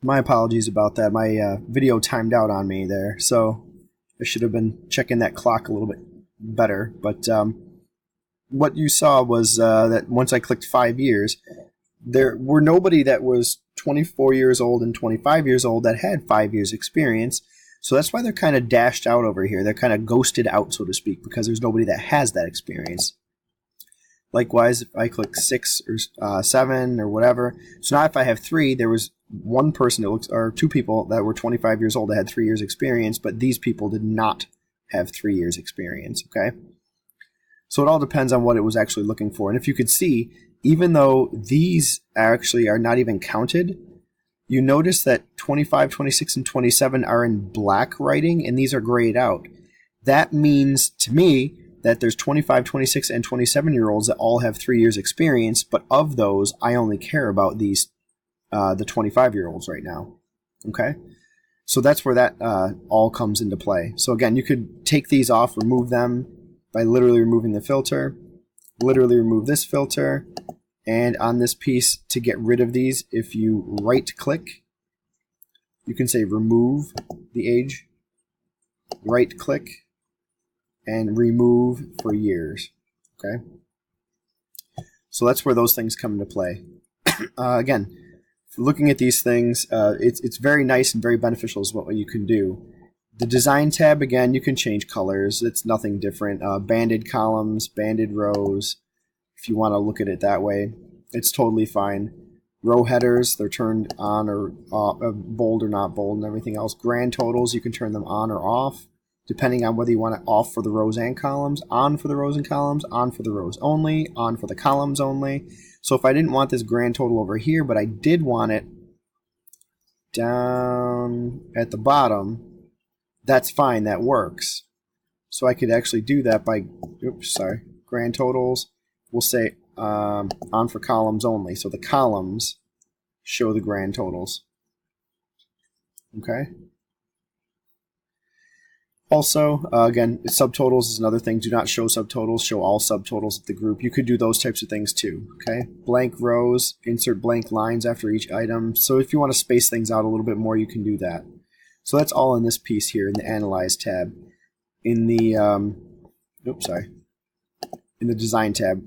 My apologies about that. My video timed out on me there, so I should have been checking that clock a little bit better. But what you saw was that once I clicked 5 years, there were nobody that was 24 years old and 25 years old that had 5 years experience. So that's why they're kind of dashed out over here. They're kind of ghosted out, so to speak, because there's nobody that has that experience. Likewise, if I click 6 or 7 or whatever, so now if I have 3, there was one person that looks, or 2 people that were 25 years old that had 3 years experience, but these people did not have 3 years experience, okay? So it all depends on what it was actually looking for. And if you could see, even though these actually are not even counted, you notice that 25, 26, and 27 are in black writing, and these are grayed out. That means, to me, that there's 25, 26, and 27-year-olds that all have 3 years experience, but of those, I only care about these, the 25-year-olds right now. Okay? So that's where that all comes into play. So again, you could take these off, remove them by literally removing the filter, literally remove this filter, and on this piece, to get rid of these, if you right-click, you can say remove the age, right-click, and remove for years. Okay? So that's where those things come into play. Again, looking at these things, it's very nice and very beneficial is what you can do. The design tab, again, you can change colors. It's nothing different. Banded columns, banded rows, if you want to look at it that way, it's totally fine. Row headers, they're turned on or bold or not bold and everything else. Grand totals, you can turn them on or off, depending on whether you want it off for the rows and columns, on for the rows and columns, on for the rows only, on for the columns only. So if I didn't want this grand total over here, but I did want it down at the bottom, that's fine, that works. So I could actually do that by, grand totals. We'll say on for columns only. So the columns show the grand totals. Okay? Also, again, subtotals is another thing. Do not show subtotals. Show all subtotals of the group. You could do those types of things too. Okay? Blank rows. Insert blank lines after each item. So if you want to space things out a little bit more, you can do that. So that's all in this piece here in the Analyze tab. In the in the Design tab,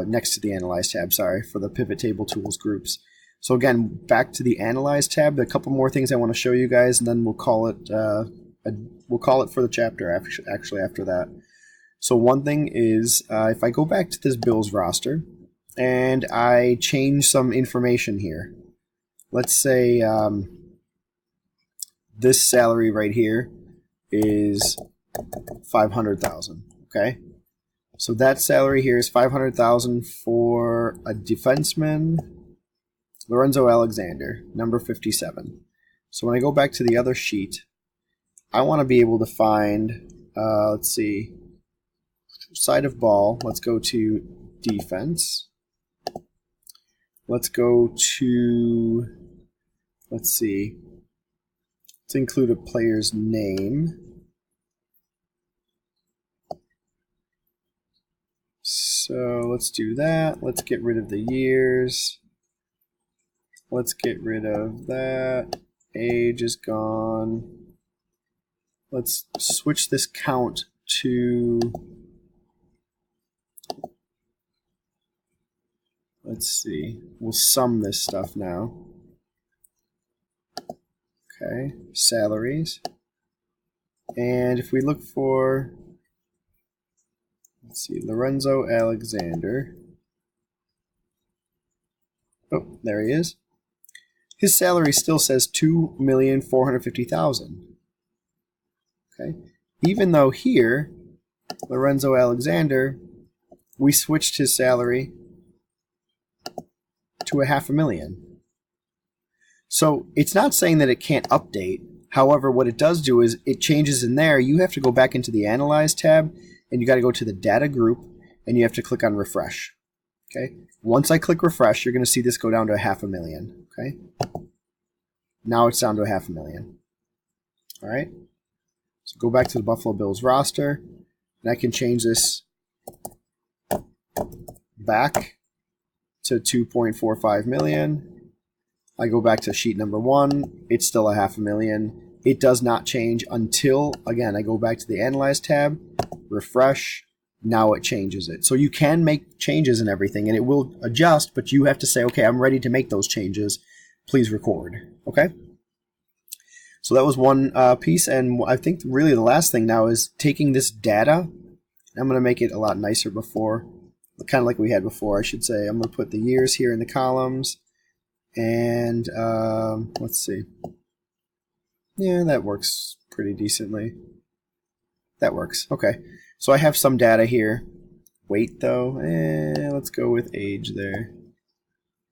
next to the Analyze tab, for the Pivot Table Tools groups. So again, back to the Analyze tab. A couple more things I want to show you guys, and then we'll call it for the chapter actually after that. So one thing is, if I go back to this Bills roster, and I change some information here. Let's say this salary right here is $500,000, okay? So that salary here is $500,000 for a defenseman, Lorenzo Alexander, number 57. So when I go back to the other sheet, I want to be able to find, let's see, side of ball. Let's go to defense. Let's go to, let's see, let's include a player's name. So let's do that. Let's get rid of the years. Let's get rid of that. Age is gone. Let's switch this count to, let's see, we'll sum this stuff now. Okay, salaries. And if we look for, let's see, Lorenzo Alexander. Oh, there he is. His salary still says $2,450,000. Okay, even though here, Lorenzo Alexander, we switched his salary to $500,000. So it's not saying that it can't update. However, what it does do is it changes in there. You have to go back into the Analyze tab, and you got to go to the Data group, and you have to click on Refresh. Okay. Once I click Refresh, you're going to see this go down to $500,000. Okay. Now it's down to $500,000. All right. So go back to the Buffalo Bills roster, and I can change this back to $2.45 million. I go back to sheet number 1. It's still a $500,000. It does not change until, again, I go back to the Analyze tab, refresh. Now it changes it. So you can make changes and everything, and it will adjust, but you have to say, okay, I'm ready to make those changes. Please record. Okay? So that was one piece, and I think really the last thing now is taking this data. I'm going to make it a lot nicer before, kind of like we had before, I should say. I'm going to put the years here in the columns, and let's see. Yeah, that works pretty decently. That works. Okay. So I have some data here. Weight, though, let's go with age there,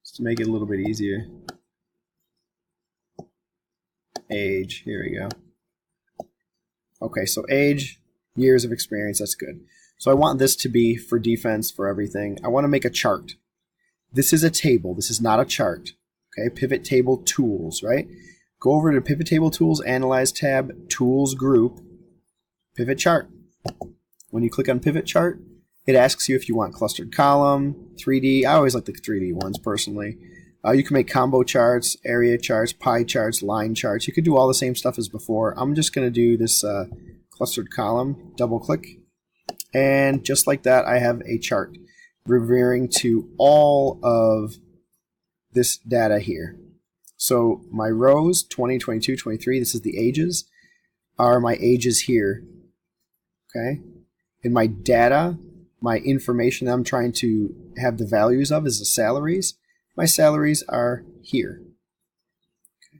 just to make it a little bit easier. Age, here we go. Okay, so age, years of experience, that's good. So I want this to be for defense, for everything. I want to make a chart. This is a table. This is not a chart. Okay, pivot table tools, right? Go over to pivot table tools, Analyze tab, tools group, pivot chart. When you click on pivot chart, it asks you if you want clustered column, 3D. I always like the 3D ones personally. You can make combo charts, area charts, pie charts, line charts. You could do all the same stuff as before. I'm just going to do this clustered column, double click. And just like that, I have a chart referring to all of this data here. So my rows, 20, 22, 23, this is the ages, are my ages here. Okay? In my data, my information that I'm trying to have the values of is the salaries. My salaries are here. Okay.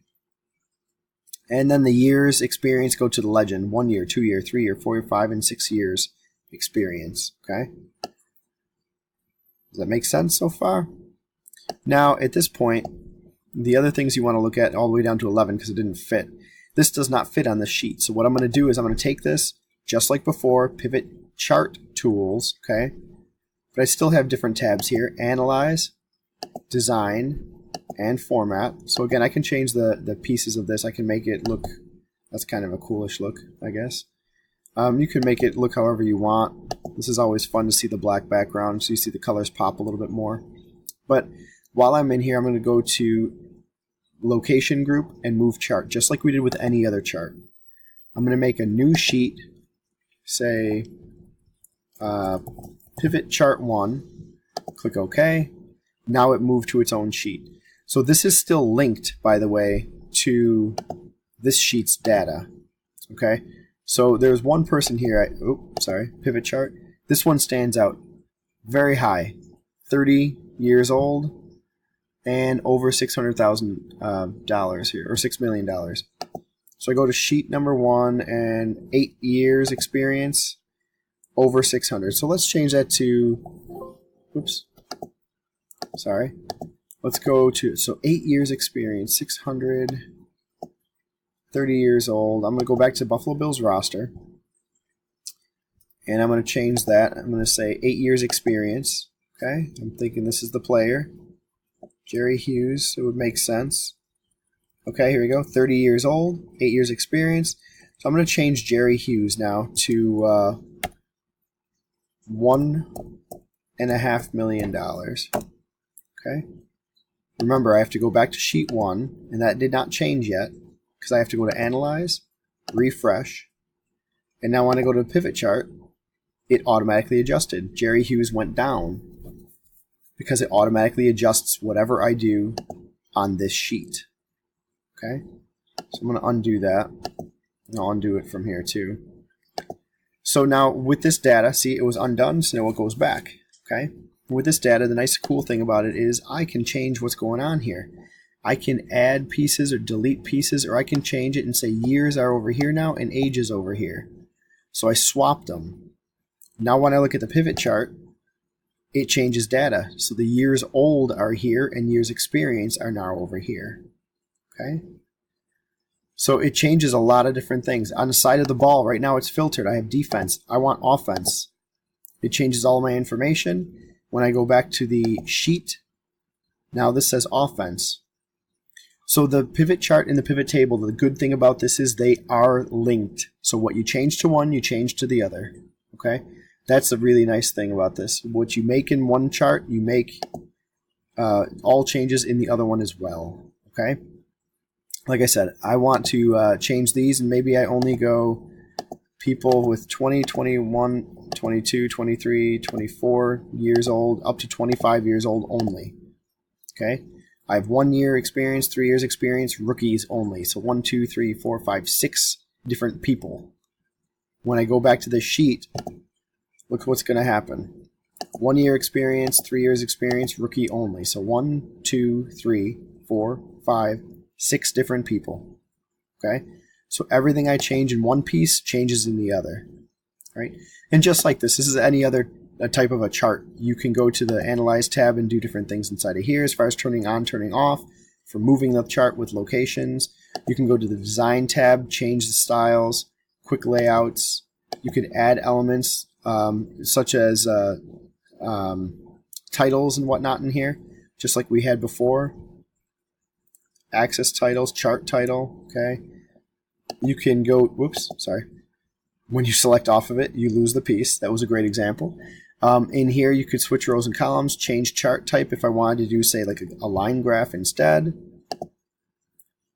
And then the years experience go to the legend. 1 year, 2 year, 3 year, 4 year, 5 and 6 years experience. Okay? Does that make sense so far? Now, at this point, the other things you want to look at all the way down to 11 because it didn't fit. This does not fit on this sheet. So what I'm going to do is I'm going to take this, just like before, pivot chart tools, okay? But I still have different tabs here. Analyze, design, and format. So again, I can change the pieces of this. I can make it look, that's kind of a coolish look, I guess. You can make it look however you want. This is always fun to see the black background so you see the colors pop a little bit more. But while I'm in here, I'm going to go to location group and move chart, just like we did with any other chart. I'm going to make a new sheet, say pivot chart 1, click OK. Now it moved to its own sheet. So this is still linked, by the way, to this sheet's data. Okay, so there's one person here, pivot chart. This one stands out very high, 30 years old and over $600,000 here, or $6 million. So I go to sheet number 1 and 8 years experience, over 600. So let's change that to, oops, sorry. Let's go to, so 8 years experience, 600, 30 years old. I'm going to go back to Buffalo Bills roster. And I'm going to change that. I'm going to say 8 years experience. Okay, I'm thinking this is the player. Jerry Hughes, it would make sense. Okay, here we go. 30 years old, 8 years experience. So I'm going to change Jerry Hughes now to $1.5 million. Okay. Remember, I have to go back to sheet 1, and that did not change yet because I have to go to Analyze, refresh, and now when I go to the pivot chart, it automatically adjusted. Jerry Hughes went down because it automatically adjusts whatever I do on this sheet. Okay, so I'm going to undo that, and I'll undo it from here too. So now with this data, see, it was undone, so now it goes back. Okay, with this data, the nice cool thing about it is I can change what's going on here. I can add pieces or delete pieces, or I can change it and say years are over here now and age is over here. So I swapped them. Now when I look at the pivot chart, it changes data. So the years old are here and years experience are now over here. Okay? So it changes a lot of different things. On the side of the ball, right now it's filtered. I have defense. I want offense. It changes all my information. When I go back to the sheet, now this says offense. So the pivot chart and the pivot table, the good thing about this is they are linked. So what you change to one, you change to the other. Okay? That's a really nice thing about this. What you make in one chart, you make all changes in the other one as well. Okay. Like I said, I want to change these, and maybe I only go people with 20, 21, 22, 23, 24 years old, up to 25 years old only. Okay. I have 1 year experience, 3 years experience, rookies only. So 1, 2, 3, 4, 5, 6 different people. When I go back to this sheet, look what's going to happen. 1 year experience, 3 years experience, rookie only. So 1, 2, 3, 4, 5, 6 different people. Okay? So everything I change in one piece changes in the other. Right? And just like this is any other type of a chart. You can go to the Analyze tab and do different things inside of here as far as turning on, turning off, for moving the chart with locations. You can go to the Design tab, change the styles, quick layouts. You could add elements such as titles and whatnot in here, just like we had before. Axis titles, chart title, okay. You can go, whoops, sorry. When you select off of it, you lose the piece. That was a great example. In here, you could switch rows and columns, change chart type if I wanted to do, say, like a line graph instead.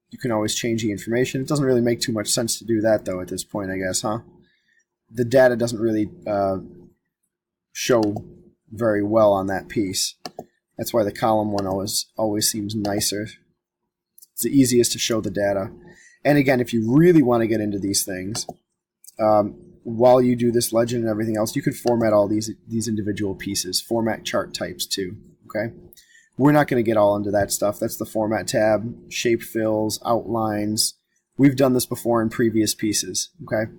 You can always change the information. It doesn't really make too much sense to do that, though, at this point, I guess, huh? The data doesn't really show very well on that piece. That's why the column one always seems nicer. It's the easiest to show the data. And again, if you really want to get into these things, while you do this legend and everything else, you could format all these individual pieces, format chart types too. Okay, we're not going to get all into that stuff. That's the Format tab, shape fills, outlines. We've done this before in previous pieces. Okay,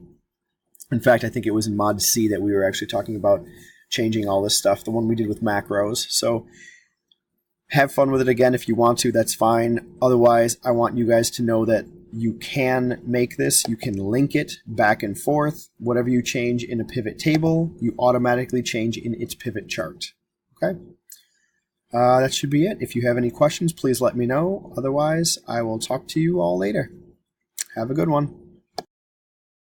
in fact, I think it was in Mod C that we were actually talking about changing all this stuff, the one we did with macros. So have fun with it again if you want to, that's fine. Otherwise, I want you guys to know that you can make this. You can link it back and forth. Whatever you change in a pivot table, you automatically change in its pivot chart. Okay? That should be it. If you have any questions, please let me know. Otherwise, I will talk to you all later. Have a good one.